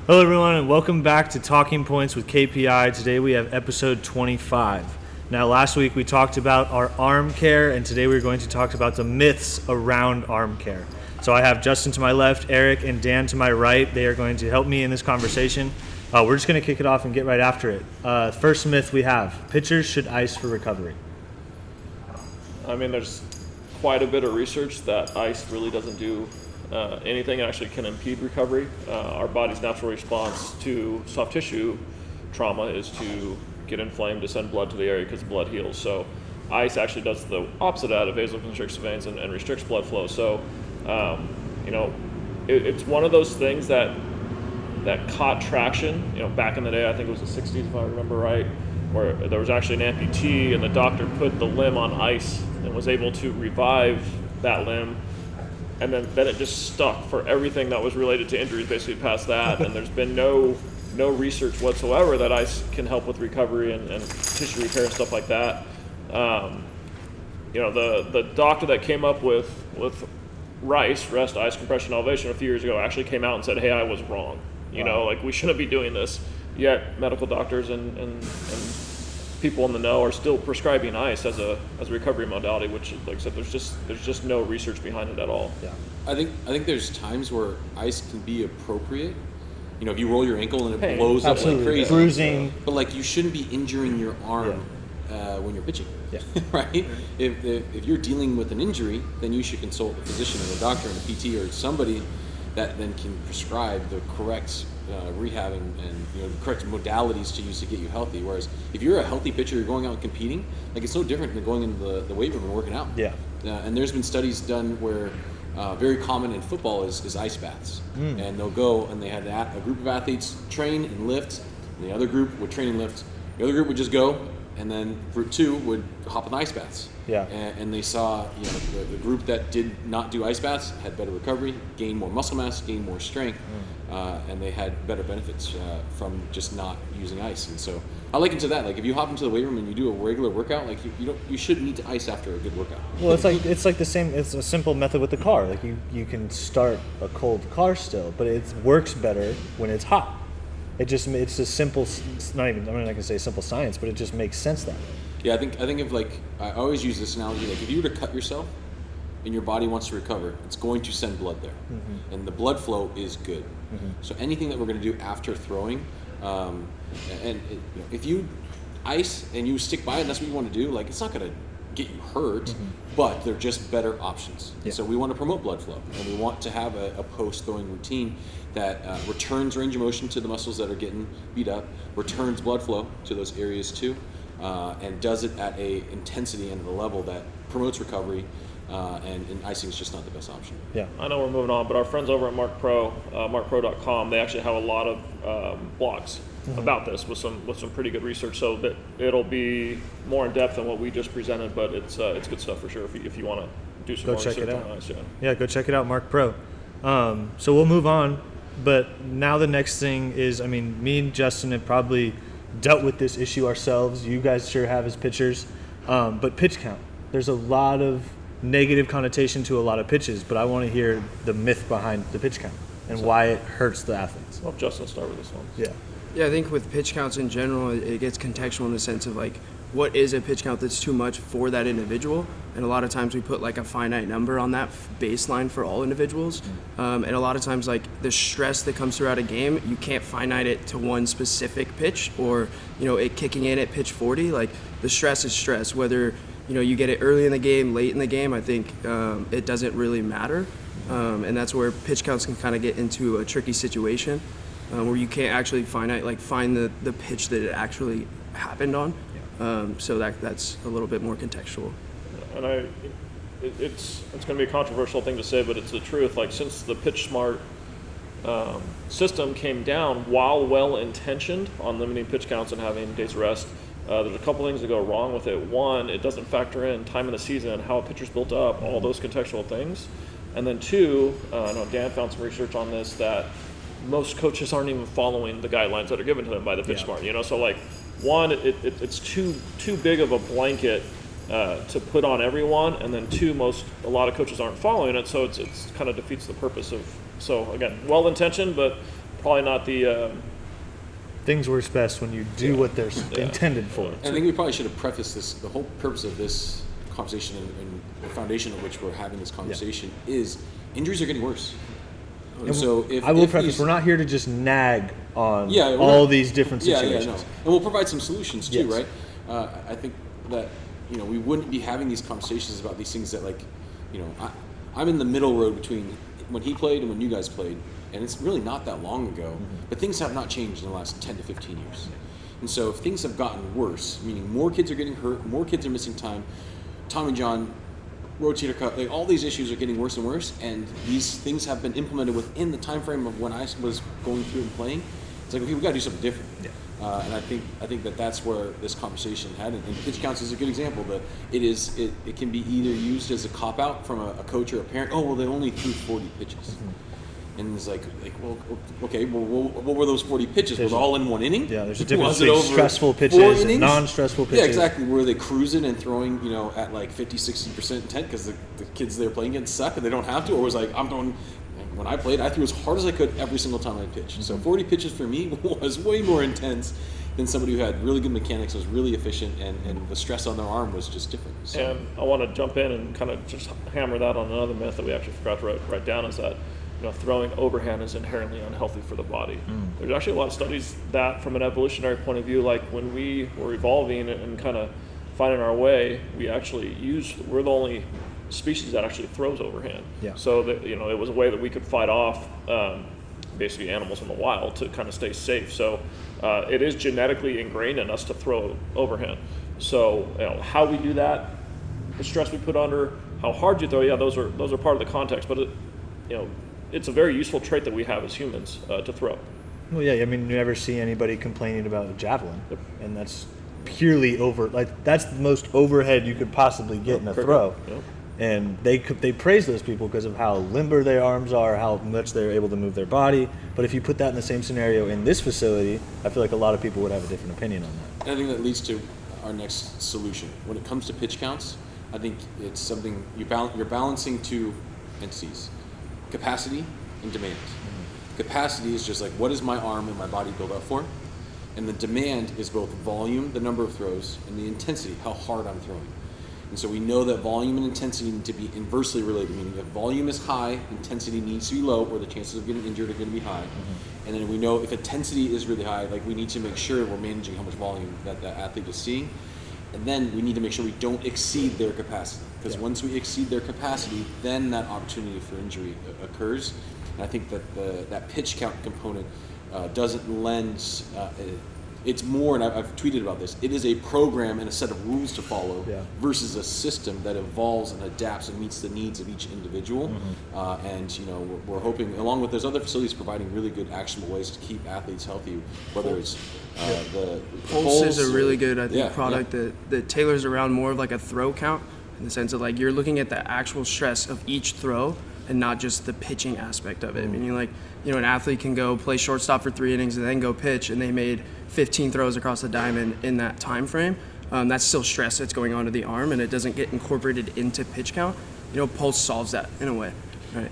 Hello, everyone, and welcome back to Talking Points with KPI. Today we have episode 25. Now, last week we talked about our arm care, and today we're going to talk about the myths around arm care. So I have Justin to my left, Erick, and Dan to my right. They are going to help me in this conversation. We're just going to kick it off and get right after it. First myth we have, pitchers should ice for recovery. I mean, there's quite a bit of research that ice really doesn't do anything. It actually can impede recovery. Our body's natural response to soft tissue trauma is to get inflamed, to send blood to the area because blood heals. So ice actually does the opposite of that. It vasoconstricts veins and restricts blood flow. So, it's one of those things that caught traction, back in the day. I think it was the 60s, if I remember right, where there was actually an amputee and the doctor put the limb on ice and was able to revive that limb. And then it just stuck for everything that was related to injuries, basically past that. And there's been no research whatsoever that ice can help with recovery and tissue repair and stuff like that. The doctor that came up with rest, ice compression elevation a few years ago actually came out and said, hey, I was wrong. Wow. We shouldn't be doing this. Yet medical doctors and people in the know are still prescribing ice as a recovery modality, which, like I said, there's just no research behind it at all. Yeah. I think there's times where ice can be appropriate. If you roll your ankle and it Pain. blows up like crazy. Bruising. But you shouldn't be injuring your arm when you're pitching. Yeah. Right? If you're dealing with an injury, then you should consult a physician or a doctor and a PT or somebody that then can prescribe the correct rehabbing and the correct modalities to use to get you healthy. Whereas if you're a healthy pitcher, you're going out and competing, it's no different than going into the weight room and working out. Yeah. And there's been studies done where very common in football is ice baths. And they'll go and they had a group of athletes train and lift, and the other group would train and lift. The other group would just go, and then group two would hop in the ice baths. Yeah. And they saw, the group that did not do ice baths had better recovery, gained more muscle mass, gained more strength, and they had better benefits from just not using ice. And so I liken to that. If you hop into the weight room and you do a regular workout, you shouldn't need to ice after a good workout. Well, it's like the same. It's a simple method with the car. You can start a cold car still, but it works better when it's hot. It's a simple. It's not even. I'm not gonna say simple science, but it just makes sense that way. Yeah, I think of I always use this analogy. If you were to cut yourself and your body wants to recover, it's going to send blood there, and the blood flow is good. So anything that we're going to do after throwing, if you ice and you stick by it, and that's what you want to do. It's not going to get you hurt, but they're just better options. Yeah. So we want to promote blood flow, and we want to have a post-throwing routine that returns range of motion to the muscles that are getting beat up, returns blood flow to those areas too, and does it at a intensity and at a level that promotes recovery. And icing is just not the best option. Yeah. I know we're moving on, but our friends over at markpro.com, they actually have a lot of blogs about this with some pretty good research. So that it'll be more in depth than what we just presented, but it's good stuff for sure if you want to do some more research on ice. Yeah, go check it out, Mark Pro. So we'll move on, but now the next thing is, me and Justin have probably dealt with this issue ourselves. You guys sure have as pitchers, but pitch count. There's a lot of negative connotation to a lot of pitches, but I want to hear the myth behind the pitch count and why it hurts the athletes. Well, Justin, start with this one. Yeah, I think with pitch counts in general, it gets contextual in the sense of what is a pitch count that's too much for that individual, and a lot of times we put a finite number on that baseline for all individuals, and a lot of times the stress that comes throughout a game, you can't finite it to one specific pitch or it kicking in at pitch 40. The stress is stress, whether you get it early in the game, late in the game. I think it doesn't really matter, and that's where pitch counts can kind of get into a tricky situation where you can't actually find the pitch that it actually happened on. So that's a little bit more contextual. And it's going to be a controversial thing to say, but it's the truth. Since the pitch smart system came down, while well-intentioned on limiting pitch counts and having days of rest, there's a couple things that go wrong with it. One, it doesn't factor in time in the season and how a pitcher's built up, all those contextual things. And then two, I know Dan found some research on this, that most coaches aren't even following the guidelines that are given to them by the pitch smart. So one, it's too big of a blanket to put on everyone, and then two, a lot of coaches aren't following it, so it's kind of defeats the purpose of. So again, well intentioned, but probably not the Things work best when you do what they're intended for. And I think we probably should have prefaced this. The whole purpose of this conversation and the foundation of which we're having this conversation is injuries are getting worse. And so I will preface, we're not here to just nag on these different situations. And we'll provide some solutions too, Yes. right? I think that, we wouldn't be having these conversations about these things that I'm in the middle road between when he played and when you guys played, and it's really not that long ago, but things have not changed in the last 10 to 15 years. And so if things have gotten worse, meaning more kids are getting hurt, more kids are missing time, Tommy John, rotator cuff, all these issues are getting worse and worse, and these things have been implemented within the time frame of when I was going through and playing. It's like, okay, we got to do something different. Yeah. And I think that's where this conversation had, and pitch counts is a good example. But it can be either used as a cop out from a coach or a parent. Oh, well, they only threw 40 pitches, and it's like, well, okay, well, what were those 40 pitches? Was it all in one inning? Yeah, there's a difference between stressful pitches and non-stressful pitches. Yeah, exactly. Were they cruising and throwing, at like 50, 60% intent because the kids they're playing against suck and they don't have to, or was like, I'm going. When I played, I threw as hard as I could every single time I pitched. So 40 pitches for me was way more intense than somebody who had really good mechanics, was really efficient, and the stress on their arm was just different. So. And I want to jump in and kind of just hammer that on another myth that we actually forgot to write down, is that throwing overhand is inherently unhealthy for the body. There's actually a lot of studies that, from an evolutionary point of view, like when we were evolving and kind of finding our way, we're the only species that actually throws overhand. Yeah. So that it was a way that we could fight off basically animals in the wild to kind of stay safe. So it is genetically ingrained in us to throw overhand. So how we do that, the stress we put under, how hard you throw, those are part of the context. But it's a very useful trait that we have as humans to throw. Well, yeah, I mean, you never see anybody complaining about a javelin, Yep. and that's purely that's the most overhead you could possibly get in a throw. Yep. And they praise those people because of how limber their arms are, how much they're able to move their body. But if you put that in the same scenario in this facility, I feel like a lot of people would have a different opinion on that. And I think that leads to our next solution. When it comes to pitch counts, I think it's something you're balancing two entities: capacity and demand. Capacity is just like, what is my arm and my body built up for? And the demand is both volume, the number of throws, and the intensity, how hard I'm throwing. And so we know that volume and intensity need to be inversely related, meaning if volume is high, intensity needs to be low, or the chances of getting injured are going to be high. And then we know if intensity is really high, we need to make sure we're managing how much volume that athlete is seeing. And then we need to make sure we don't exceed their capacity, because once we exceed their capacity, then that opportunity for injury occurs. And I think that that pitch count component doesn't lend. It's more, and I've tweeted about this, it is a program and a set of rules to follow versus a system that evolves and adapts and meets the needs of each individual. And we're hoping, along with those other facilities, providing really good actionable ways to keep athletes healthy, whether it's the Pulse is a really good, product that tailors around more of like a throw count, in the sense of you're looking at the actual stress of each throw and not just the pitching aspect of it. Meaning an athlete can go play shortstop for 3 innings and then go pitch, and they made 15 throws across the diamond in that time frame. That's still stress that's going onto the arm, and it doesn't get incorporated into pitch count. Pulse solves that in a way. Right?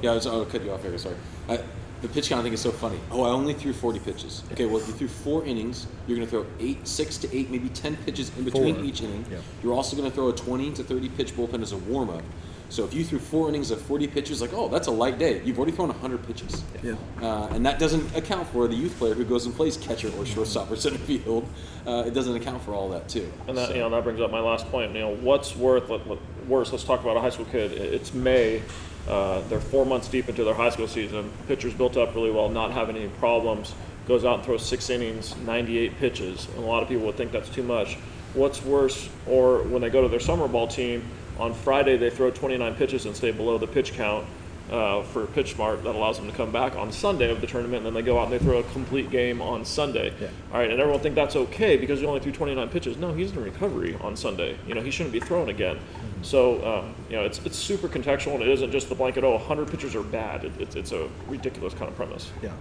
I'll cut you off here. Sorry. The pitch count, I think, is so funny. Oh, I only threw 40 pitches. Okay, well, if you threw 4 innings, you're going to throw 6 to 8, maybe 10 pitches in between each inning. Yeah. You're also going to throw a 20 to 30 pitch bullpen as a warm-up. So if you threw 4 innings of 40 pitches, that's a light day. You've already thrown 100 pitches. Yeah. And that doesn't account for the youth player who goes and plays catcher or shortstop or center field. It doesn't account for all that too. And that that brings up my last point. What's worse? Let's talk about a high school kid. It's May. They're 4 months deep into their high school season. Pitcher's built up really well, not having any problems. Goes out and throws 6 innings, 98 pitches. And a lot of people would think that's too much. What's worse? Or when they go to their summer ball team, on Friday they throw 29 pitches and stay below the pitch count for pitch smart that allows them to come back on Sunday of the tournament, and then they go out and they throw a complete game on Sunday. Yeah. All right, and everyone think that's okay because he only threw 29 pitches. No, he's in recovery on Sunday. He shouldn't be thrown again. So it's super contextual, and it isn't just the blanket, 100 pitchers are bad. It's a ridiculous kind of premise. Yeah.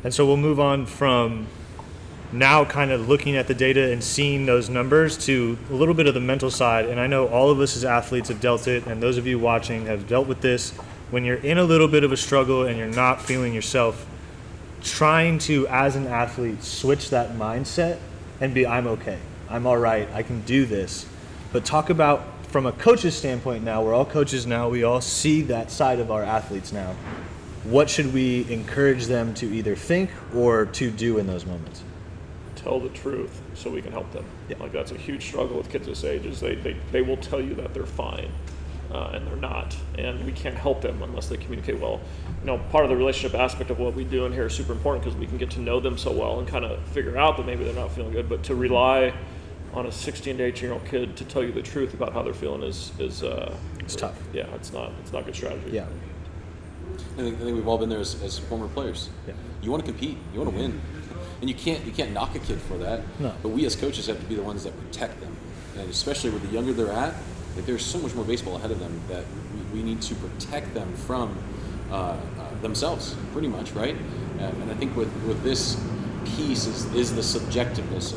And so we'll move on from now kind of looking at the data and seeing those numbers to a little bit of the mental side. And I know all of us as athletes have dealt it, and those of you watching have dealt with this. When you're in a little bit of a struggle and you're not feeling yourself, trying to, as an athlete, switch that mindset and be, I'm okay, I'm all right, I can do this. But talk about, from a coach's standpoint now, we're all coaches now, we all see that side of our athletes now. What should we encourage them to either think or to do in those moments? Tell the truth so we can help them. Yeah. Like, that's a huge struggle with kids this age, is they will tell you that they're fine, and they're not, and we can't help them unless they communicate well. Part of the relationship aspect of what we do in here is super important, because we can get to know them so well and kind of figure out that maybe they're not feeling good. But to rely on a 16 to 18-year-old kid to tell you the truth about how they're feeling is It's tough. Yeah, it's not good strategy. Yeah. I think we've all been there as former players. Yeah. You want to compete, you want to win, and you can't knock a kid for that. No. But we as coaches have to be the ones that protect them, and especially with the younger they're at, like, there's so much more baseball ahead of them that we need to protect them from themselves, pretty much, right? And I think with this piece is the subjectiveness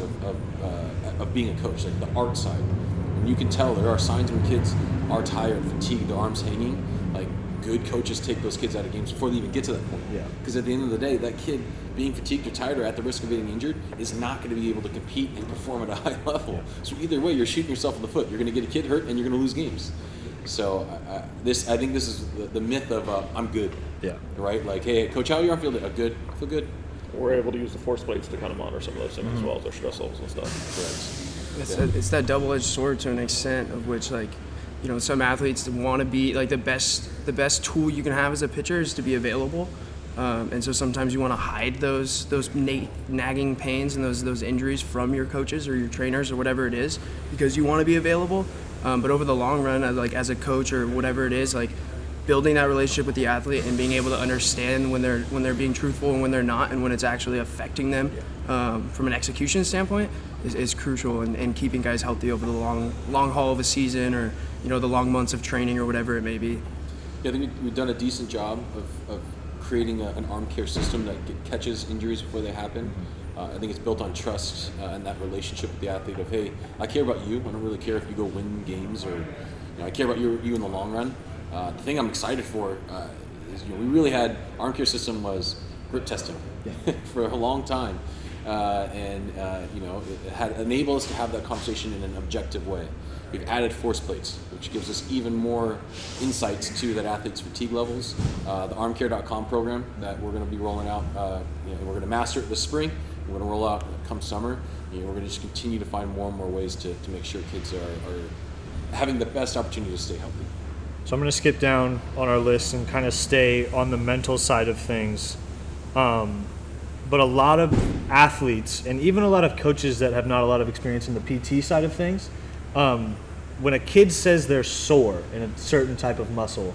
of being a coach, like the art side. And you can tell there are signs when kids are tired, fatigued, their arms hanging. Like, good coaches take those kids out of games before they even get to that point. Yeah. Because at the end of the day, that kid being fatigued or tired or at the risk of getting injured is not going to be able to compete and perform at a high level. Yeah. So either way, you're shooting yourself in the foot. You're going to get a kid hurt and you're going to lose games. So I think this is the myth of I'm good. Yeah. Right? Like, hey, coach, how are you on field? Good. I feel good. We're able to use the force plates to kind of monitor some of those things as well as their stress levels and stuff. Correct. It's that double-edged sword to an extent, of which, like, some athletes want to be like the best tool you can have as a pitcher is to be available, and so sometimes you want to hide those nagging pains and those injuries from your coaches or your trainers or whatever it is, because you want to be available. But over the long run, as a coach or whatever it is, like, building that relationship with the athlete and being able to understand when they're being truthful and when they're not, and when it's actually affecting them from an execution standpoint is crucial, and keeping guys healthy over the long haul of a season, or the long months of training or whatever it may be. Yeah, I think we've done a decent job of creating an arm care system that catches injuries before they happen. I think it's built on trust and that relationship with the athlete of, hey, I care about you. I don't really care if you go win games, or I care about you in the long run. The thing I'm excited for is we really had arm care system was grip testing for a long time, and it had enabled us to have that conversation in an objective way. We've added force plates, which gives us even more insights to that athlete's fatigue levels. The armcare.com program that we're going to be rolling out, we're going to master it this spring. We're going to roll out come summer. We're going to just continue to find more and more ways to make sure kids are having the best opportunity to stay healthy. So I'm going to skip down on our list and kind of stay on the mental side of things. But a lot of athletes, and even a lot of coaches that have not a lot of experience in the PT side of things, when a kid says they're sore in a certain type of muscle,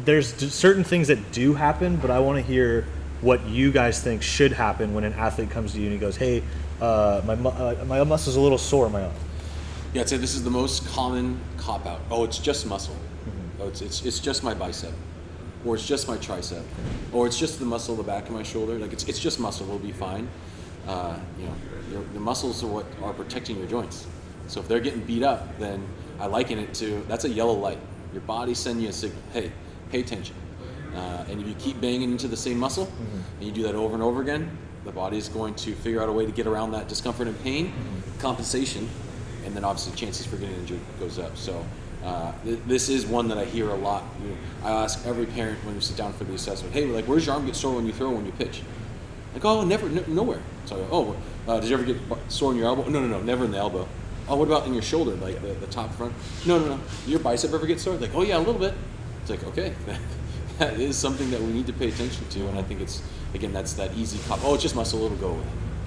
there's certain things that do happen, but I want to hear what you guys think should happen when an athlete comes to you and he goes, hey, my muscle's a little sore in my arm. Yeah, I'd say this is the most common cop-out. Oh, it's just muscle. Oh, it's just my bicep, or it's just my tricep, or it's just the muscle in the back of my shoulder. Like, it's just muscle. We'll be fine. Your muscles are what are protecting your joints. So if they're getting beat up, then I liken it to, that's a yellow light. Your body's sending you a signal. Hey, pay attention. And if you keep banging into the same muscle, and you do that over and over again, the body's going to figure out a way to get around that discomfort and pain, compensation, and then obviously chances for getting injured goes up. So this is one that I hear a lot. I ask every parent when we sit down for the assessment, hey, like, where's your arm get sore when you throw, when you pitch? Like, oh, nowhere. So I go, did you ever get sore in your elbow? No, never in the elbow. Oh, what about in your shoulder, like the top front? No. Your bicep ever get sore? Like, oh yeah, a little bit. It's like, okay, that is something that we need to pay attention to, and I think it's, again, that's that easy cop. Oh, it's just muscle, it'll go away.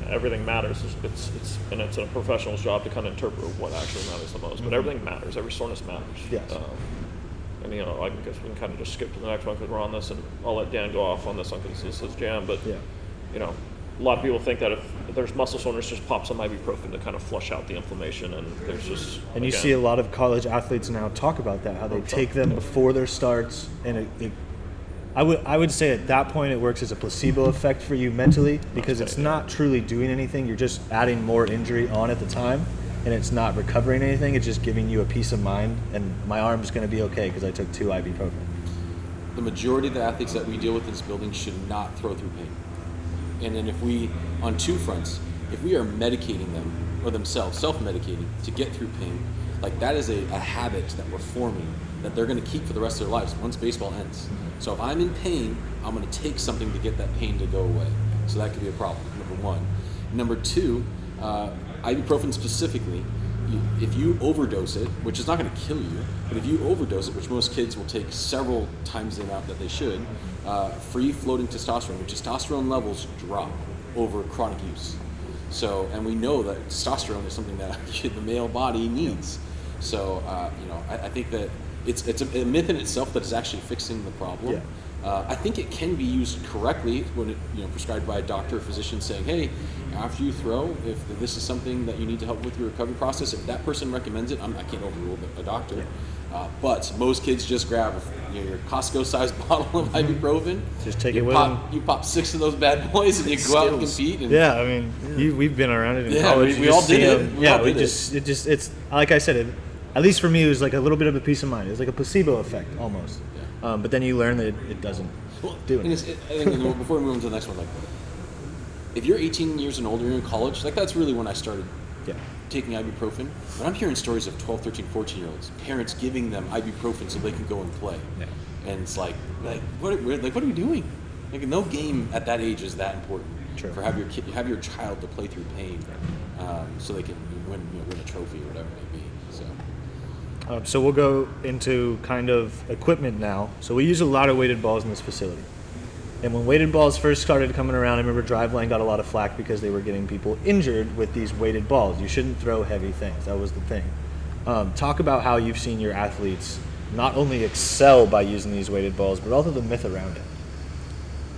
Everything matters. It's a professional's job to kind of interpret what actually matters the most. But everything matters. Every soreness matters. Yes. I guess we can kind of just skip to the next one because we're on this, and I'll let Dan go off on this one because this is jam. But a lot of people think that if there's muscle soreness, just pop some ibuprofen to kind of flush out the inflammation, and there's just. And you see a lot of college athletes now talk about that, how they take them before their starts, and I would say at that point it works as a placebo effect for you mentally, because it's not truly doing anything. You're just adding more injury on at the time, and it's not recovering anything. It's just giving you a peace of mind, and my arm's going to be okay because I took 2 ibuprofen. The majority of the athletes that we deal with in this building should not throw through pain. And then if we, on two fronts, if we are medicating them or themselves, self-medicating to get through pain, like that is a habit that we're forming that they're going to keep for the rest of their lives once baseball ends. So if I'm in pain, I'm going to take something to get that pain to go away. So that could be a problem, number one. Number two, ibuprofen specifically, if you overdose it, which is not going to kill you, but if you overdose it, which most kids will take several times the amount that they should, free floating testosterone, which testosterone levels drop over chronic use. So, and we know that testosterone is something that the male body needs. So, I think that it's a myth in itself that is actually fixing the problem. Yeah. I think it can be used correctly when it, prescribed by a doctor or physician saying, hey, after you throw, if this is something that you need to help with your recovery process, if that person recommends it, I can't overrule a doctor. Yeah. But most kids just grab your Costco-sized bottle of ibuprofen. Just take it with them. You pop 6 of those bad boys and you go out and compete. And yeah, I mean, we've been around it in college. We all did it. It's like I said, at least for me, it was like a little bit of a peace of mind. It was like a placebo effect almost. Yeah. But then you learn that it doesn't do anything. I think before we move on to the next one, like, if you're 18 years and older, you're in college, like that's really when I started taking ibuprofen. But I'm hearing stories of 12, 13, 14-year-olds, parents giving them ibuprofen so they can go and play. Yeah. And it's like what are we doing? Like, no game at that age is that important. True. For have your child to play through pain, so they can win a trophy or whatever it may be. So we'll go into kind of equipment now. So we use a lot of weighted balls in this facility. And when weighted balls first started coming around, I remember Driveline got a lot of flack because they were getting people injured with these weighted balls. You shouldn't throw heavy things. That was the thing. Talk about how you've seen your athletes not only excel by using these weighted balls, but also the myth around it.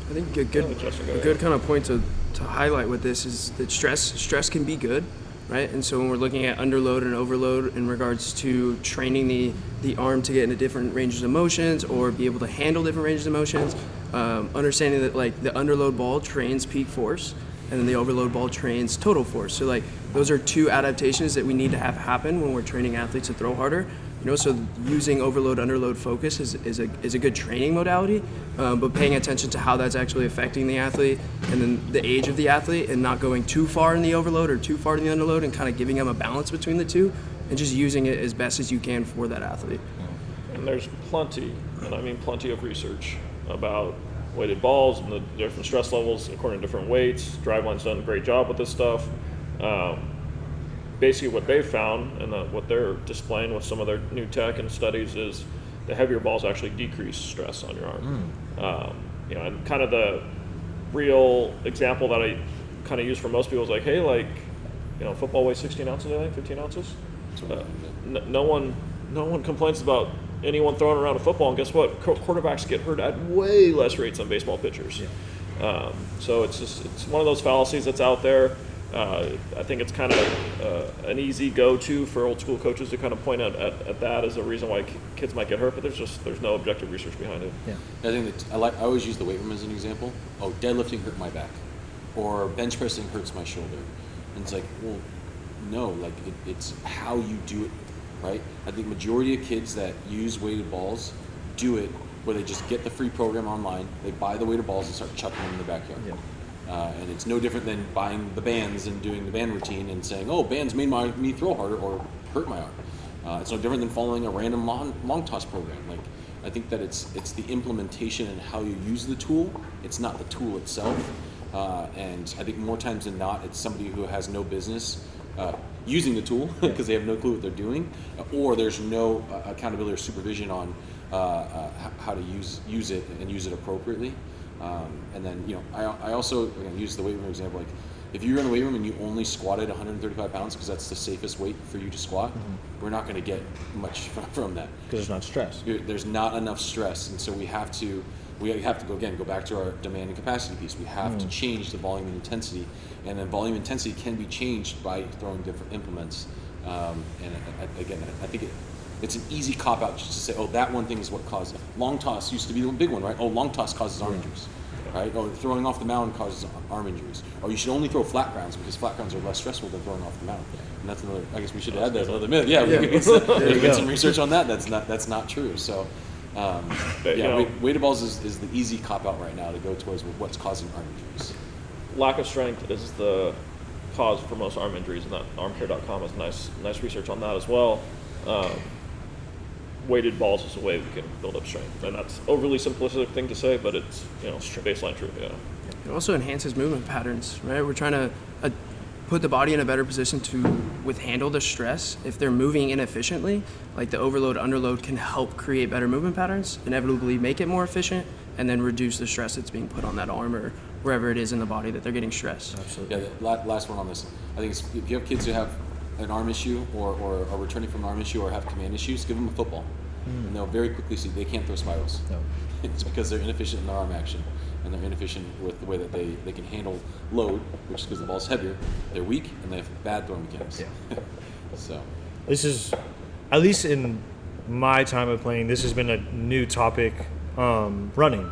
I think a good kind of point to highlight with this is that stress can be good. Right, and so when we're looking at underload and overload in regards to training the arm to get into different ranges of motions or be able to handle different ranges of motions, understanding that like the underload ball trains peak force and then the overload ball trains total force. So like those are two adaptations that we need to have happen when we're training athletes to throw harder. So using overload underload focus is a good training modality, but paying attention to how that's actually affecting the athlete and then the age of the athlete and not going too far in the overload or too far in the underload and kind of giving them a balance between the two and just using it as best as you can for that athlete. And there's plenty, and I mean plenty of research about weighted balls and the different stress levels according to different weights. Driveline's done a great job with this stuff. Basically what they've found and what they're displaying with some of their new tech and studies is the heavier balls actually decrease stress on your arm. And kind of the real example that I kind of use for most people is like, hey, football weighs 16 ounces, I think, 15 ounces. No one complains about anyone throwing around a football, and guess what? Quarterbacks get hurt at way less rates than baseball pitchers. Yeah. So it's one of those fallacies that's out there. I think it's kind of an easy go-to for old school coaches to kind of point out at that as a reason why kids might get hurt, but there's no objective research behind it. Yeah. I think that I always use the weight room as an example. Oh, deadlifting hurt my back, or bench pressing hurts my shoulder, and it's like, well, no, like it's how you do it, right? I think majority of kids that use weighted balls do it where they just get the free program online, they buy the weighted balls and start chucking them in the backyard. Yeah. And it's no different than buying the bands and doing the band routine and saying, oh, bands made me throw harder or hurt my arm. It's no different than following a random long toss program. Like, I think that it's the implementation and how you use the tool. It's not the tool itself. And I think more times than not, it's somebody who has no business using the tool because they have no clue what they're doing, or there's no accountability or supervision on how to use it and use it appropriately. And then, I also use the weight room example. Like, if you're in the weight room and you only squatted 135 pounds because that's the safest weight for you to squat, we're not going to get much from that. Because there's not stress. There's not enough stress, and so we have to go back to our demand and capacity piece. We have to change the volume and intensity, and then volume intensity can be changed by throwing different implements. I think it's an easy cop-out just to say, oh, that one thing is what caused it. Long toss used to be the big one, right? Oh, long toss causes arm injuries, right? Oh, throwing off the mound causes arm injuries. Or you should only throw flat grounds because flat grounds are less stressful than throwing off the mound. And that's another, I guess we should add that as another myth. Yeah, we did some research on that. That's not true. So, weighted balls is the easy cop-out right now to go towards what's causing arm injuries. lack of strength is the cause for most arm injuries, and that armcare.com has nice research on that as well. Weighted balls is a way we can build up strength, and that's overly simplistic thing to say, but it's baseline truth. Yeah. It also enhances movement patterns, right? We're trying to put the body in a better position to handle the stress. If they're moving inefficiently, like the overload, underload can help create better movement patterns, inevitably make it more efficient, and then reduce the stress that's being put on that arm or wherever it is in the body that they're getting stressed. Absolutely. Yeah, the last one on this. I think if you have kids who have an arm issue or are returning from an arm issue or have command issues, give them a football. And they'll very quickly see they can't throw spirals. No. It's because they're inefficient in their arm action, and they're inefficient with the way that they can handle load, which is because the ball's heavier. They're weak, and they have bad throwing mechanics. Yeah. So This is, at least in my time of playing, this has been a new topic, running.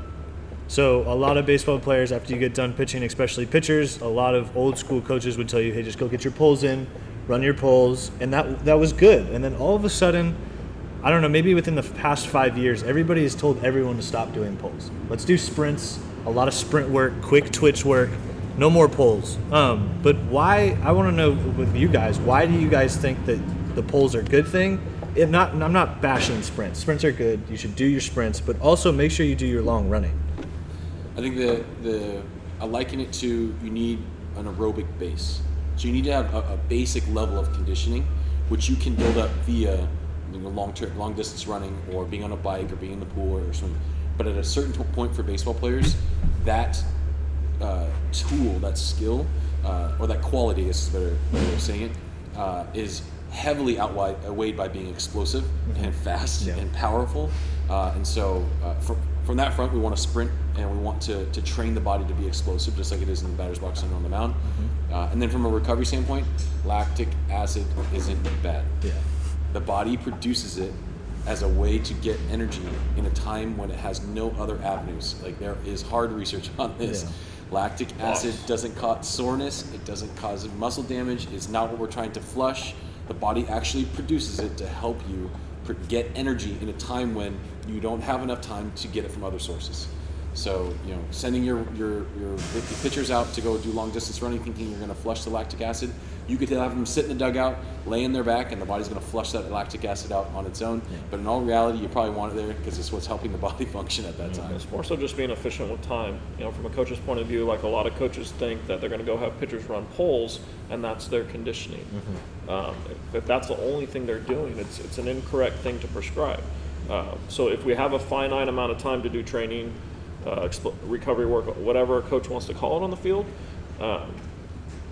So a lot of baseball players, after you get done pitching, especially pitchers, a lot of old school coaches would tell you, hey, just go get your pulls in, run your pulls, and that was good. And then all of a sudden, I don't know, maybe within the past 5 years, everybody has told everyone to stop doing pulls. Let's do sprints, a lot of sprint work, quick twitch work, no more pulls. But why, I want to know with you guys, why do you guys think that the pulls are a good thing? I'm not bashing sprints. Sprints are good. You should do your sprints, but also make sure you do your long running. I think I liken it to you need an aerobic base. So you need to have a basic level of conditioning, which you can build up via long distance running or being on a bike or being in the pool or swimming. But at a certain point for baseball players, that tool, that skill, or that quality, I guess is a better way of saying it, is heavily outweighed by being explosive and fast and powerful. And so from that front, we want to sprint and we want to train the body to be explosive, just like it is in the batter's box and on the mound. And then from a recovery standpoint, lactic acid isn't bad. Yeah. The body produces it as a way to get energy in a time when it has no other avenues. Like, there is hard research on this. Yeah. Lactic acid doesn't cause soreness. It doesn't cause muscle damage. It's not what we're trying to flush. The body actually produces it to help you get energy in a time when you don't have enough time to get it from other sources. So, sending your pitchers out to go do long distance running thinking you're going to flush the lactic acid, you could have them sit in the dugout, lay in their back, and the body's going to flush that lactic acid out on its own. Yeah. But in all reality, you probably want it there because it's what's helping the body function at that time. It's more so just being efficient with time. From a coach's point of view, like, a lot of coaches think that they're going to go have pitchers run pulls, and that's their conditioning. If that's the only thing they're doing, it's an incorrect thing to prescribe. So if we have a finite amount of time to do training, recovery work, whatever a coach wants to call it on the field,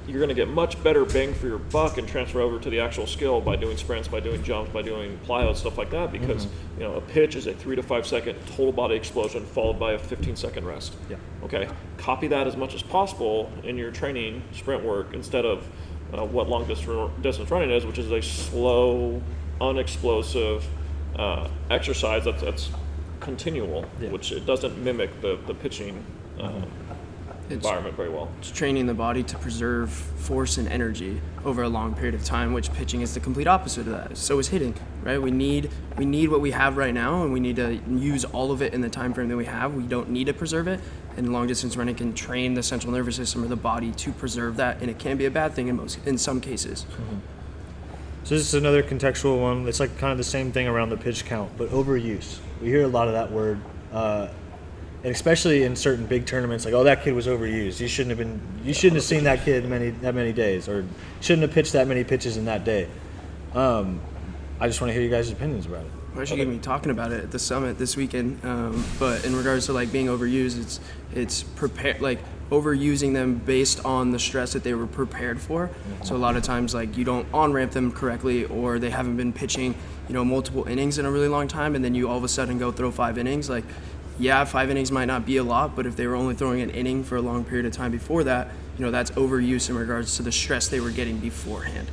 you're going to get much better bang for your buck and transfer over to the actual skill by doing sprints, by doing jumps, by doing plyouts, stuff like that, because a pitch is a 3 to 5 second total body explosion followed by a 15-second rest. Yeah. Okay, copy that as much as possible in your training sprint work instead of what long distance running is, which is a slow, unexplosive exercise that's continual, which it doesn't mimic the pitching environment very well. It's training the body to preserve force and energy over a long period of time, which pitching is the complete opposite of that. So is hitting, right? We need what we have right now, and we need to use all of it in the time frame that we have. We don't need to preserve it, and long distance running can train the central nervous system or the body to preserve that, and it can be a bad thing in some cases. So this is another contextual one. It's like kind of the same thing around the pitch count, but overuse. We hear a lot of that word, and especially in certain big tournaments, like, oh, that kid was overused. You shouldn't have seen that kid that many days, or shouldn't have pitched that many pitches in that day. I just want to hear you guys' opinions about it. We're actually going to be talking about it at the summit this weekend. But in regards to like being overused, it's overusing them based on the stress that they were prepared for. So a lot of times, like, you don't on-ramp them correctly, or they haven't been pitching, multiple innings in a really long time, and then you all of a sudden go throw 5 innings. Like, 5 innings might not be a lot, but if they were only throwing an inning for a long period of time before that, that's overuse in regards to the stress they were getting beforehand.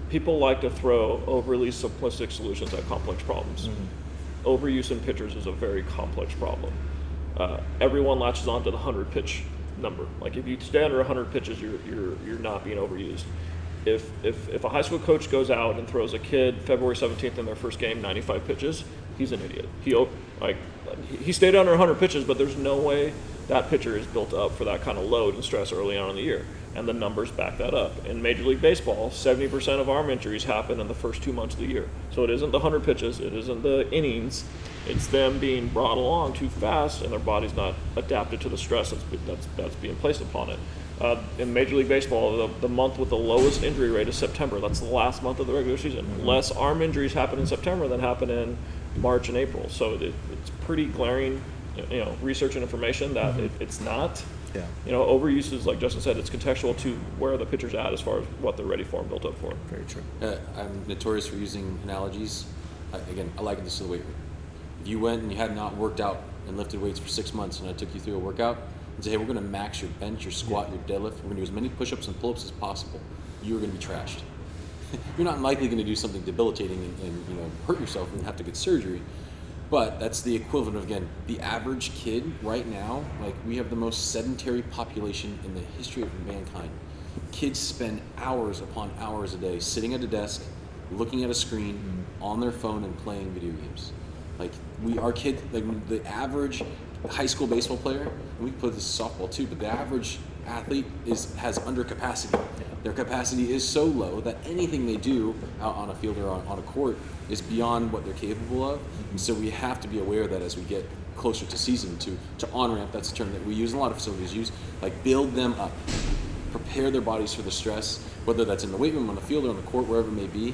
People like to throw overly simplistic solutions at complex problems. Overuse in pitchers is a very complex problem. Everyone latches on to the 100 pitch number. Like, if you stay under 100 pitches, you're not being overused. If a high school coach goes out and throws a kid February 17th in their first game 95 pitches, he's an idiot. He stayed under 100 pitches, but there's no way that pitcher is built up for that kind of load and stress early on in the year. And the numbers back that up. In Major League Baseball, 70% of arm injuries happen in the first 2 months of the year. So it isn't the 100 pitches, it isn't the innings, it's them being brought along too fast and their body's not adapted to the stress that's being placed upon it. In Major League Baseball, the month with the lowest injury rate is September. That's the last month of the regular season. Less arm injuries happen in September than happen in March and April. So it's pretty glaring, research and information that it's not. Yeah. Overuse is, like Justin said, it's contextual to where the pitcher's at as far as what they're ready for and built up for. Very true. I'm notorious for using analogies. I liken this to the weight room. If you went and you had not worked out and lifted weights for 6 months, and I took you through a workout and say, hey, we're going to max your bench, your squat, your deadlift. We're going to do as many push-ups and pull-ups as possible. You're going to be trashed. You're not likely going to do something debilitating and hurt yourself and have to get surgery. But that's the equivalent of, again, the average kid right now. Like, we have the most sedentary population in the history of mankind. Kids spend hours upon hours a day sitting at a desk, looking at a screen, on their phone, and playing video games. Like, our kid, like the average high school baseball player, and we play this softball too, but the average athlete has under capacity. Their capacity is so low that anything they do out on a field or on a court is beyond what they're capable of. And so we have to be aware of that as we get closer to season, to on-ramp, that's a term that we use and a lot of facilities use, like build them up, prepare their bodies for the stress, whether that's in the weight room, on the field, or on the court, wherever it may be.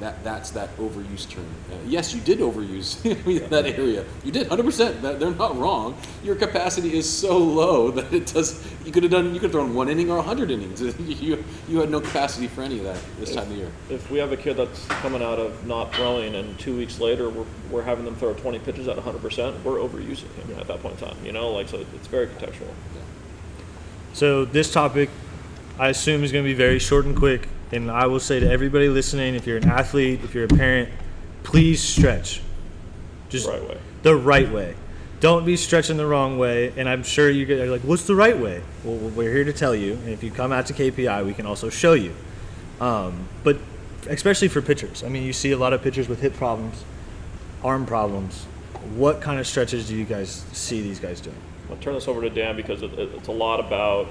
That's that overuse term. Yes, you did overuse that area. You did 100%. They're not wrong. Your capacity is so low that it does. You could have thrown 1 inning or 100 innings. You had no capacity for any of that this time of year. If we have a kid that's coming out of not throwing and 2 weeks later we're having them throw 20 pitches at 100%, we're overusing him at that point in time. So it's very contextual. Yeah. So this topic, I assume, is going to be very short and quick. And I will say to everybody listening, if you're an athlete, if you're a parent, please stretch. Just the right way. Don't be stretching the wrong way. And I'm sure you're like, what's the right way? Well, we're here to tell you. And if you come out to KPI, we can also show you. But especially for pitchers. I mean, you see a lot of pitchers with hip problems, arm problems. What kind of stretches do you guys see these guys doing? I'll turn this over to Dan because it's a lot about,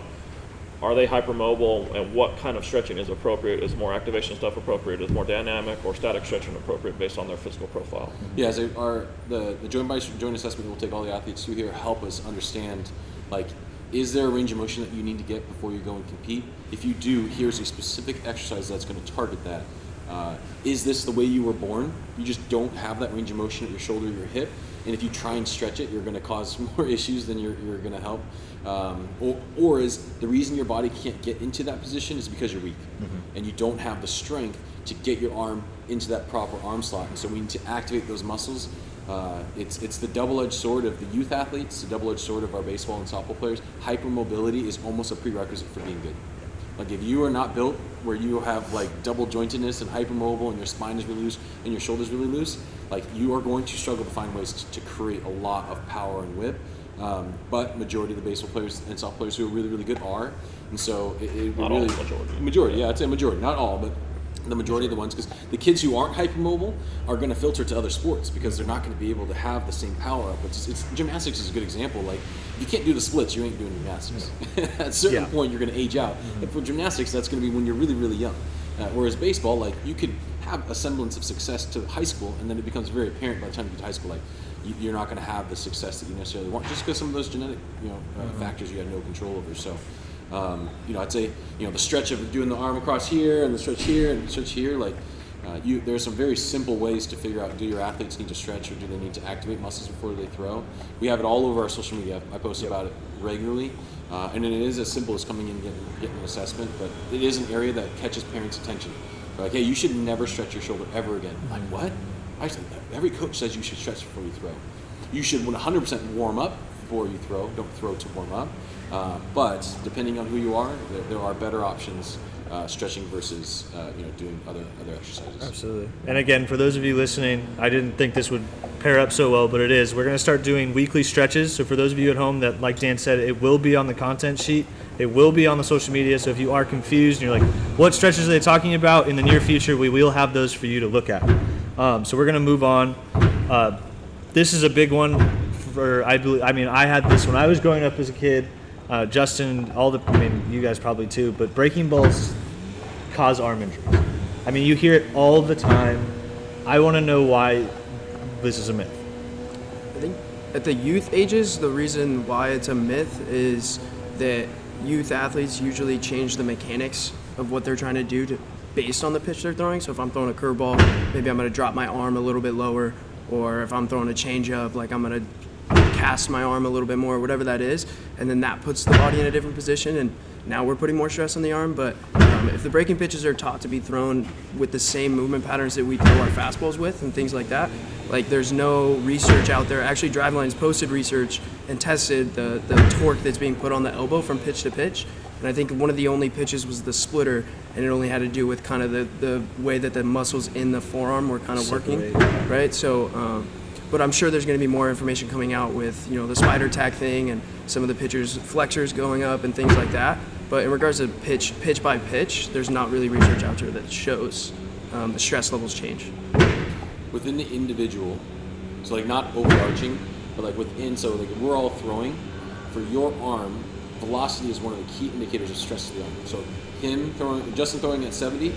are they hypermobile and what kind of stretching is appropriate? Is more activation stuff appropriate? Is more dynamic or static stretching appropriate based on their physical profile? Yeah, so the joint assessment we'll take all the athletes through here help us understand, like, is there a range of motion that you need to get before you go and compete? If you do, here's a specific exercise that's going to target that. Is this the way you were born? You just don't have that range of motion at your shoulder or your hip, and if you try and stretch it, you're going to cause more issues than you're going to help. Or is the reason your body can't get into that position is because you're weak, and you don't have the strength to get your arm into that proper arm slot, and so we need to activate those muscles. It's the double-edged sword of the youth athletes, the double-edged sword of our baseball and softball players. Hypermobility is almost a prerequisite for being good. Like, if you are not built where you have like double jointedness and hypermobile and your spine is really loose and your shoulders really loose, like, you are going to struggle to find ways to create a lot of power and whip. But majority of the baseball players and softball players who are really, really good are. And so Not really, all, majority, yeah, I'd say majority, not all, but the majority of the ones, because the kids who aren't hypermobile are going to filter to other sports because they're not going to be able to have the same power up. Gymnastics is a good example. Like, if you can't do the splits, you ain't doing gymnastics. At a certain point, you're going to age out. And for gymnastics, that's going to be when you're really, really young. Whereas baseball, like, you could have a semblance of success to high school, and then it becomes very apparent by the time you get to high school, like, you're not going to have the success that you necessarily want, just because some of those genetic, factors you have no control over. So, I'd say, the stretch of doing the arm across here and the stretch here and the stretch here, like, there's some very simple ways to figure out, do your athletes need to stretch or do they need to activate muscles before they throw? We have it all over our social media. I post about it regularly. And it is as simple as coming in and getting an assessment, but it is an area that catches parents' attention. They're like, hey, you should never stretch your shoulder ever again. I'm like, what? I said, every coach says you should stretch before you throw. You should 100% warm up before you throw. Don't throw to warm up. But depending on who you are, there are better options, stretching versus doing other exercises. Absolutely. And again, for those of you listening, I didn't think this would pair up so well, but it is. We're going to start doing weekly stretches. So for those of you at home that, like Dan said, it will be on the content sheet. It will be on the social media. So if you are confused and you're like, what stretches are they talking about? In the near future, we will have those for you to look at. So we're going to move on. This is a big one I had this when I was growing up as a kid. Justin, you guys probably too, but breaking balls cause arm injuries. I mean, you hear it all the time. I want to know why this is a myth. I think at the youth ages, the reason why it's a myth is that youth athletes usually change the mechanics of what they're trying to do based on the pitch they're throwing. So if I'm throwing a curveball, maybe I'm going to drop my arm a little bit lower, or if I'm throwing a changeup, like I'm going to cast my arm a little bit more, whatever that is, and then that puts the body in a different position, and now we're putting more stress on the arm. But if the breaking pitches are taught to be thrown with the same movement patterns that we throw our fastballs with and things like that, like there's no research out there. Actually, Drivelines posted research and tested the torque that's being put on the elbow from pitch to pitch, and I think one of the only pitches was the splitter, and it only had to do with kind of the way that the muscles in the forearm were kind of working, right? So but I'm sure there's going to be more information coming out with, the spider tack thing and some of the pitchers' flexors going up and things like that. But in regards to pitch by pitch, there's not really research out there that shows the stress levels change. Within the individual, so like not overarching, but like within, so like we're all throwing, for your arm, velocity is one of the key indicators of stress to the arm. So Justin throwing at 70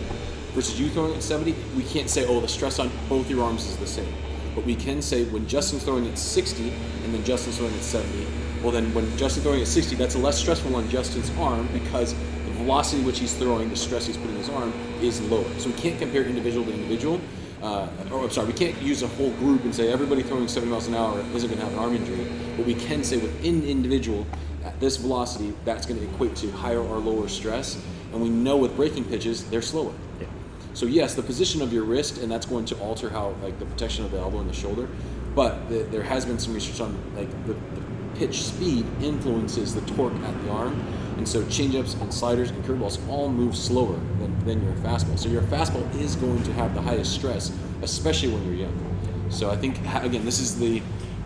versus you throwing at 70, we can't say, the stress on both your arms is the same. But we can say when Justin's throwing at 60 and then Justin's throwing at 70, well then when Justin's throwing at 60, that's less stressful on Justin's arm because the velocity which he's throwing, the stress he's putting in his arm, is lower. So we can't compare individual to individual. We can't use a whole group and say everybody throwing 70 miles an hour isn't going to have an arm injury. But we can say within the individual, at this velocity, that's going to equate to higher or lower stress. And we know with breaking pitches, they're slower. Yeah. So yes, the position of your wrist, and that's going to alter how, like the protection of the elbow and the shoulder. But there has been some research on like the pitch speed influences the torque at the arm. And so changeups and sliders and curveballs all move slower than your fastball. So your fastball is going to have the highest stress, especially when you're young. So I think, again, this is the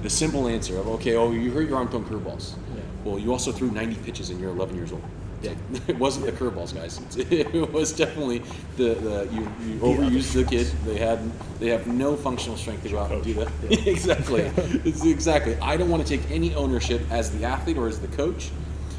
simple answer of, you hurt your arm throwing curveballs. Yeah. Well, you also threw 90 pitches and you're 11 years old. Yeah. It wasn't the curveballs, guys. It was definitely you overused the kid. They have no functional strength to go out and do that. Yeah. Exactly. I don't want to take any ownership as the athlete or as the coach.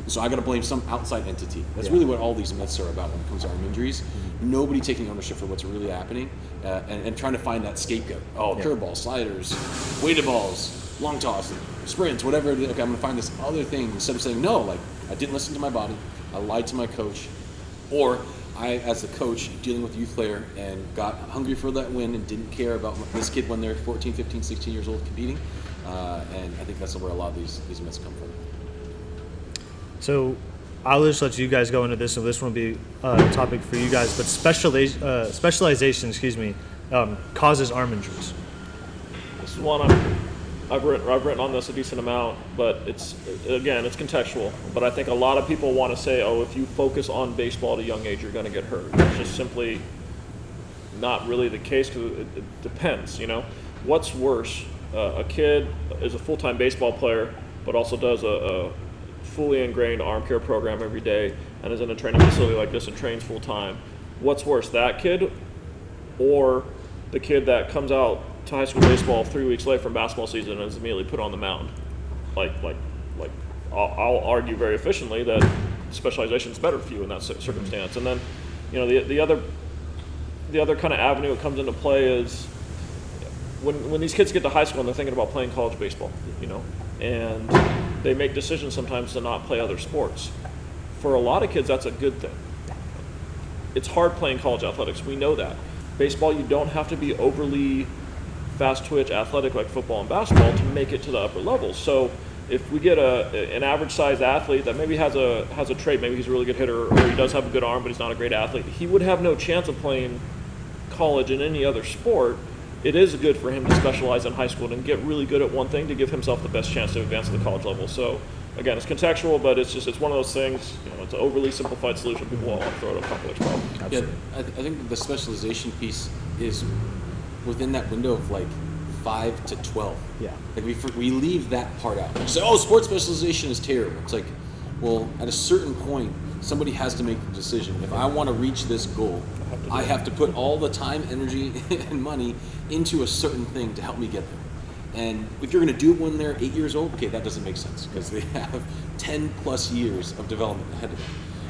So I got to blame some outside entity. That's really what all these myths are about when it comes to arm injuries. Mm-hmm. Nobody taking ownership for what's really happening and trying to find that scapegoat. Curveballs, sliders, weighted balls, long toss, sprints, whatever it is. Okay, I'm going to find this other thing instead of saying, no, like I didn't listen to my body. I lied to my coach. Or I, as the coach, dealing with a youth player and got hungry for that win and didn't care about this kid when they're 14, 15, 16 years old competing. And I think that's where a lot of these myths come from. So I'll just let you guys go into this, and this one will be a topic for you guys. But specialization, causes arm injuries. This is one I've written on this a decent amount, but it's contextual. But I think a lot of people want to say, if you focus on baseball at a young age, you're going to get hurt. It's just simply not really the case because it depends. What's worse? A kid is a full-time baseball player, but also does a fully ingrained arm care program every day and is in a training facility like this and trains full time. What's worse, that kid or the kid that comes out to high school baseball 3 weeks late from basketball season and is immediately put on the mound? I'll argue very efficiently that specialization is better for you in that circumstance. And then, the other kind of avenue that comes into play is when these kids get to high school and they're thinking about playing college baseball, and they make decisions sometimes to not play other sports. For a lot of kids, that's a good thing. It's hard playing college athletics. We know that. Baseball, you don't have to be overly fast twitch athletic like football and basketball to make it to the upper levels. So if we get an average sized athlete that maybe has a trait, maybe he's a really good hitter or he does have a good arm but he's not a great athlete, he would have no chance of playing college in any other sport. It is good for him to specialize in high school and get really good at one thing to give himself the best chance to advance to the college level. So again, it's contextual, but it's one of those things, it's an overly simplified solution. People won't want to throw it at a complex problem. Absolutely. Yeah, I think the specialization piece is within that window of like 5 to 12. Yeah. Like we leave that part out. We say, sports specialization is terrible. It's like, well, at a certain point, somebody has to make the decision. If I want to reach this goal, I have to put all the time, energy, and money into a certain thing to help me get there. And if you're going to do it when they're 8 years old, okay, that doesn't make sense because they have 10 plus years of development ahead of them.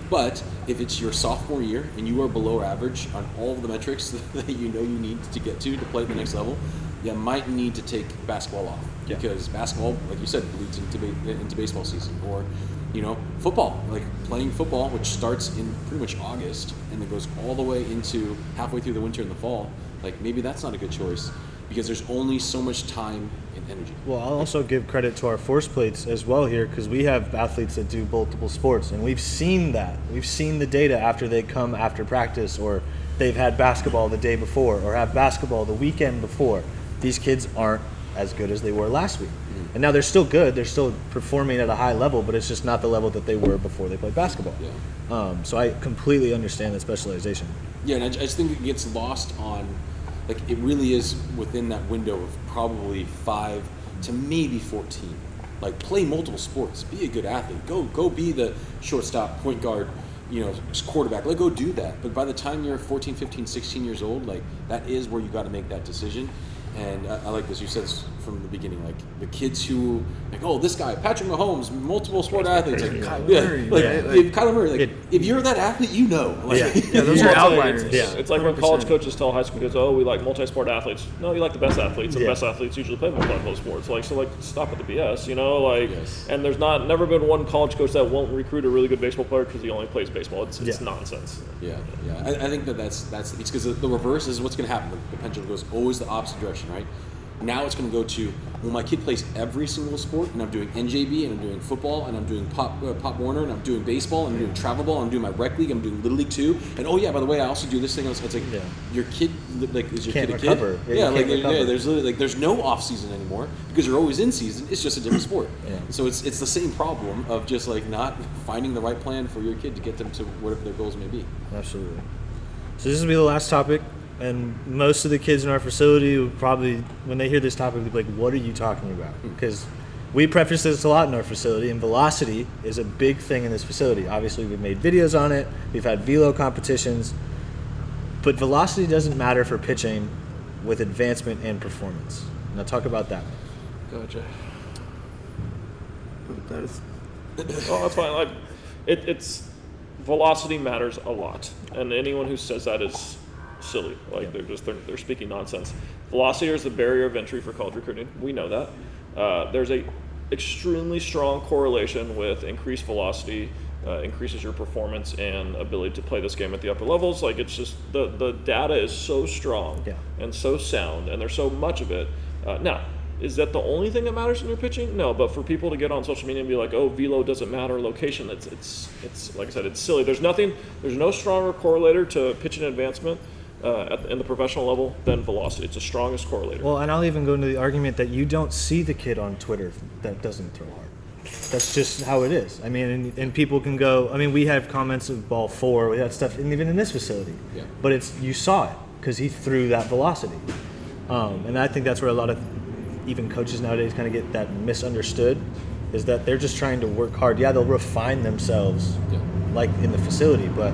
But if it's your sophomore year and you are below average on all of the metrics that you know you need to get to play at the next level, you might need to take basketball off because basketball, like you said, leads into baseball season, or football, like playing football, which starts in pretty much August and then goes all the way into halfway through the winter and the fall. Like maybe that's not a good choice because there's only so much time and energy. Well, I'll also give credit to our force plates as well here because we have athletes that do multiple sports, and we've seen that. We've seen the data after they come after practice, or they've had basketball the day before, or have basketball the weekend before. These kids aren't as good as they were last week. And now they're still good. They're still performing at a high level, but it's just not the level that they were before they played basketball. Yeah. So I completely understand the specialization. Yeah, and I just think it gets lost on, like, it really is within that window of probably 5 to maybe 14. Like, play multiple sports. Be a good athlete. Go be the shortstop, point guard, quarterback. Go do that. But by the time you're 14, 15, 16 years old, like, that is where you got to make that decision. And I like this, you said this from the beginning, like the kids who, like, oh, this guy, Patrick Mahomes, multiple sport athletes. Like, Kyler Murray. If you're that athlete, those are outliers. It's like when college coaches tell high school kids, oh, we like multi-sport athletes. No, you like the best athletes, and the best athletes usually play multiple sports. Stop with the BS, Yes. And there's never been one college coach that won't recruit a really good baseball player because he only plays baseball. It's nonsense. Yeah. I think that's it's because the reverse is what's going to happen. The pendulum goes always the opposite direction, right? Now it's going to go to, well, my kid plays every single sport, and I'm doing NJB, and I'm doing football, and I'm doing Pop Warner, and I'm doing baseball, and I'm doing travel ball, I'm doing my rec league, I'm doing Little League too, and oh yeah, by the way, I also do this thing. It's like your kid, like, is your Can't kid a recover. kid? There's literally there's no off season anymore because you're always in season. It's just a different sport. So it's the same problem of just like not finding the right plan for your kid to get them to whatever their goals may be. Absolutely. So this will be the last topic. And most of the kids in our facility will probably, when they hear this topic, they'll be like, what are you talking about? Because we preface this a lot in our facility, and velocity is a big thing in this facility. Obviously, we've made videos on it. We've had velo competitions. But velocity doesn't matter for pitching with advancement and performance. Now talk about that. Gotcha. That's fine. It's velocity matters a lot. And anyone who says that is silly. They're speaking nonsense. Velocity is the barrier of entry for college recruiting. We know that. There's a extremely strong correlation with increased velocity, increases your performance and ability to play this game at the upper levels. Like, it's just the data is so strong and so sound, and there's so much of it. Now, is that the only thing that matters in your pitching? No, but for people to get on social media and be like, oh, velo doesn't matter, location, it's like I said, it's silly. There's no stronger correlator to pitching advancement in the professional level than velocity. It's the strongest correlator. Well, and I'll even go into the argument that you don't see the kid on Twitter that doesn't throw hard. That's just how it is. I mean, and people can go, I mean, we have comments of ball 4, we had stuff, and even in this facility. But you saw it because he threw that velocity. And I think that's where a lot of even coaches nowadays kind of get that misunderstood, is that they're just trying to work hard. Yeah, they'll refine themselves like in the facility, but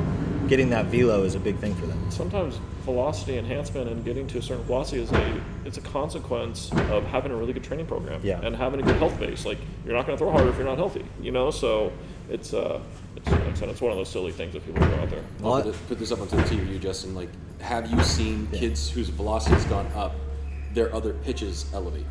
getting that velo is a big thing for them. Sometimes velocity enhancement and getting to a certain velocity it's a consequence of having a really good training program and having a good health base. Like, you're not going to throw harder if you're not healthy, So it's one of those silly things that people throw out there. I'll put this up onto the TV, Justin. Like, have you seen kids whose velocity has gone up, their other pitches elevate?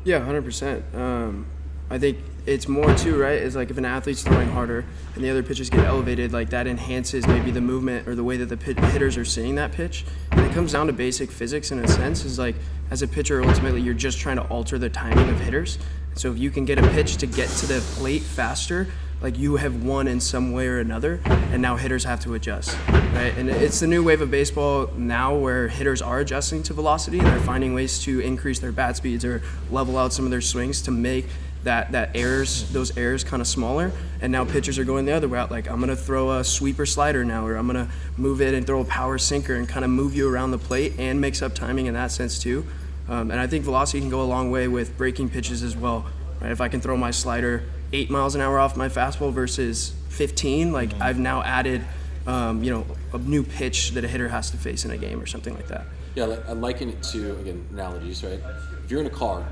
Yeah, 100%. I think it's more too, right? Is like if an athlete's throwing harder and the other pitches get elevated, like that enhances maybe the movement or the way that the hitters are seeing that pitch. And it comes down to basic physics in a sense. Is like, as a pitcher, ultimately you're just trying to alter the timing of hitters. So if you can get a pitch to get to the plate faster, like, you have won in some way or another, and now hitters have to adjust, right? And it's the new wave of baseball now where hitters are adjusting to velocity, and they're finding ways to increase their bat speeds or level out some of their swings to make those errors kind of smaller. And now pitchers are going the other route, like, I'm going to throw a sweeper slider now, or I'm going to move it and throw a power sinker and kind of move you around the plate and mix up timing in that sense too. And I think velocity can go a long way with breaking pitches as well, right? If I can throw my slider 8 miles an hour off my fastball versus 15, like, I've now added a new pitch that a hitter has to face in a game or something like that. Yeah, I liken it to, again, analogies, right? If you're in a car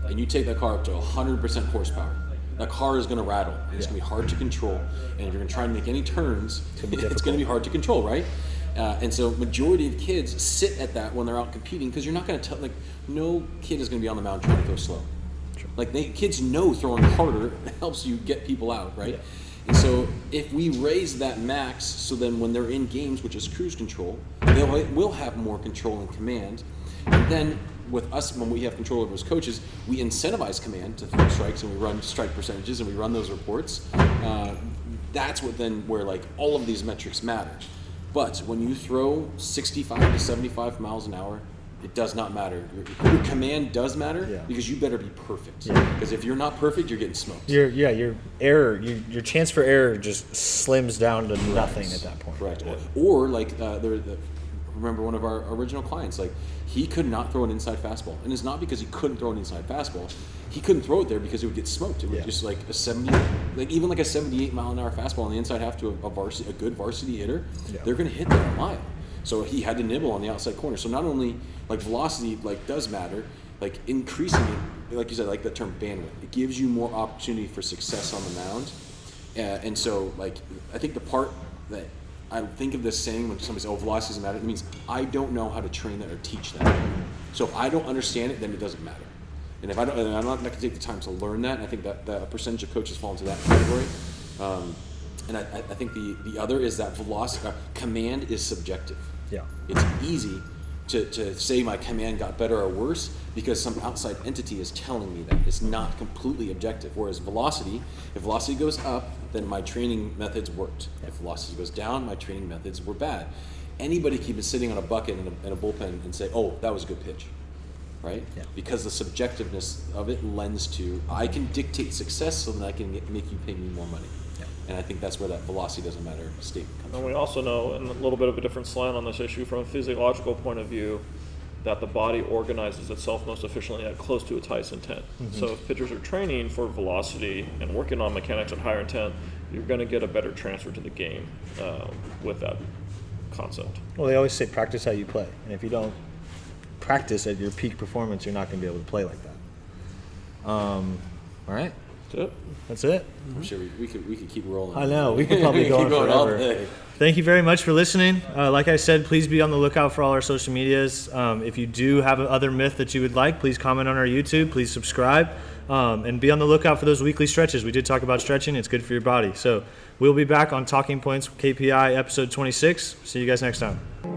and you take that car up to 100% horsepower, that car is going to rattle, and it's going to be hard to control. And if you're going to try and make any turns, it's going to be hard to control, right? And so majority of kids sit at that when they're out competing, because you're not going to tell, like, no kid is going to be on the mound trying to throw slow. Sure. Like, kids know throwing harder helps you get people out, right? Yeah. And so if we raise that max, so then when they're in games, which is cruise control, they will have more control and command. And then with us, when we have control over as coaches, we incentivize command to throw strikes, and we run strike percentages, and we run those reports. That's what then where like all of these metrics matter. But when you throw 65 to 75 miles an hour, it does not matter. Your command does matter, because you better be perfect. Because if you're not perfect, you're getting smoked. Your chance for error just slims down to nothing at that point. Correct. Or like remember one of our original clients, like he could not throw an inside fastball, and it's not because he couldn't throw an inside fastball. He couldn't throw it there because it would get smoked. It was just like a 78 mile an hour fastball on the inside half to a good varsity hitter. They're going to hit that a mile. So he had to nibble on the outside corner. So not only like velocity does matter, like increasing it, like you said, like that term bandwidth, it gives you more opportunity for success on the mound. And so like I think the part that I think of this saying when somebody says, "Oh, velocity doesn't matter," it means I don't know how to train that or teach that. So if I don't understand it, then it doesn't matter. And if I don't, and I'm not going to take the time to learn that. And I think that a percentage of coaches fall into that category. And I think the other is that velocity command is subjective. Yeah, it's easy to say my command got better or worse because some outside entity is telling me that. It's not completely objective. Whereas velocity, if velocity goes up, then my training methods worked. If velocity goes down, my training methods were bad. Anybody can be sitting on a bucket in a bullpen and say, "Oh, that was a good pitch," right? Yeah. Because the subjectiveness of it lends to I can dictate success so that I can make you pay me more money. And I think that's where that velocity doesn't matter statement comes from. And we also know, and a little bit of a different slant on this issue, from a physiological point of view, that the body organizes itself most efficiently at close to its highest intent. Mm-hmm. So if pitchers are training for velocity and working on mechanics at higher intent, you're going to get a better transfer to the game with that concept. Well, they always say practice how you play. And if you don't practice at your peak performance, you're not going to be able to play like that. All right. That's it. I'm sure we could keep rolling. I know. We could probably go on forever. All day. Thank you very much for listening. Like I said, please be on the lookout for all our social medias. If you do have another myth that you would like, please comment on our YouTube. Please subscribe. And be on the lookout for those weekly stretches. We did talk about stretching. It's good for your body. So we'll be back on Talking Points KPI episode 26. See you guys next time.